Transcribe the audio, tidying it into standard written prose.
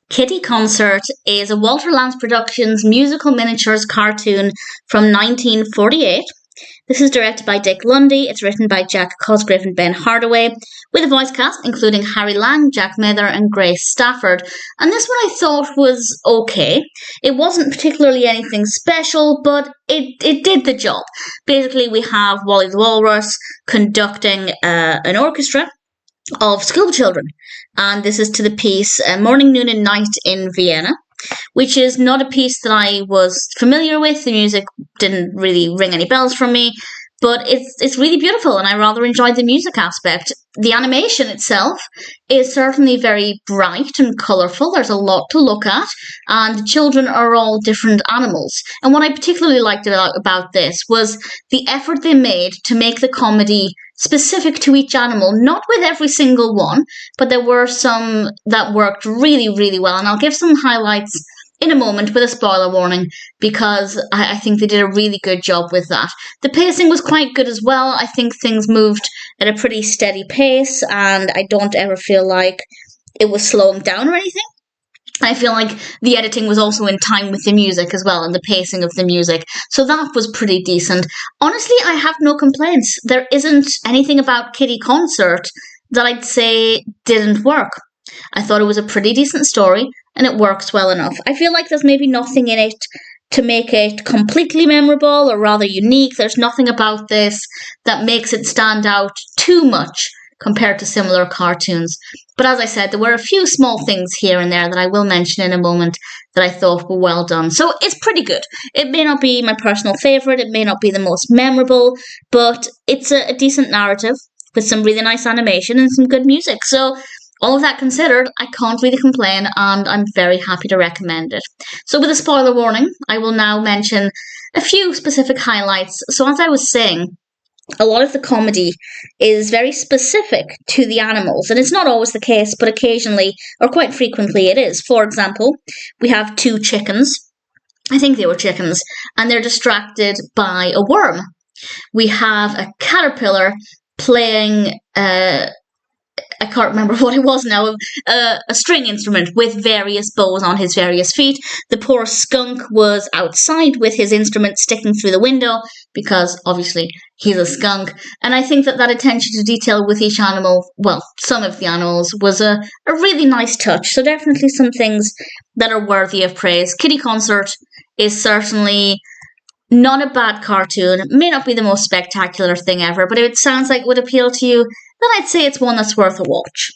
Kiddie Koncert is a Walter Lantz Productions musical miniatures cartoon from 1948. This is directed by Lundy. It's written by Cosgriff and Ben Hardaway, with a voice cast including Harry Lang, Jack Mather, and Grace Stafford. And this one I thought was okay. It wasn't particularly anything special, but it did the job. Basically, we have Wally the Walrus conducting an orchestra of school children, and this is to the piece Morning, Noon and Night in Vienna, which is not a piece that I was familiar with. The music didn't really ring any bells for me, but it's really beautiful, and I rather enjoyed the music aspect. The animation itself is certainly very bright and colourful. There's a lot to look at, and the children are all different animals. And what I particularly liked about this was the effort they made to make the comedy specific to each animal, not with every single one, but there were some that worked really, really well. And I'll give some highlights in a moment with a spoiler warning, because I think they did a really good job with that. The pacing was quite good as well. I think things moved at a pretty steady pace, and I don't ever feel like it was slowing down or anything. I feel like the editing was also in time with the music as well, and the pacing of the music. So that was pretty decent. Honestly, I have no complaints. There isn't anything about Kiddie Koncert that I'd say didn't work. I thought it was a pretty decent story, and it works well enough. I feel like there's maybe nothing in it to make it completely memorable or rather unique. There's nothing about this that makes it stand out too much compared to similar cartoons. But as I said, there were a few small things here and there that I will mention in a moment that I thought were well done. So it's pretty good. It may not be my personal favourite, it may not be the most memorable, but it's a decent narrative with some really nice animation and some good music. So all of that considered, I can't really complain, and I'm very happy to recommend it. So with a spoiler warning, I will now mention a few specific highlights. So as I was saying, a lot of the comedy is very specific to the animals, and it's not always the case, but occasionally, or quite frequently, it is. For example, we have two chickens. I think they were chickens, and they're distracted by a worm. We have a caterpillar playing I can't remember what it was now, a string instrument with various bows on his various feet. The poor skunk was outside with his instrument sticking through the window because obviously he's a skunk. And I think that attention to detail with each animal, well, some of the animals, was a really nice touch. So definitely some things that are worthy of praise. Kiddie Koncert is certainly not a bad cartoon. It may not be the most spectacular thing ever, but if it sounds like it would appeal to you, then I'd say it's one that's worth a watch.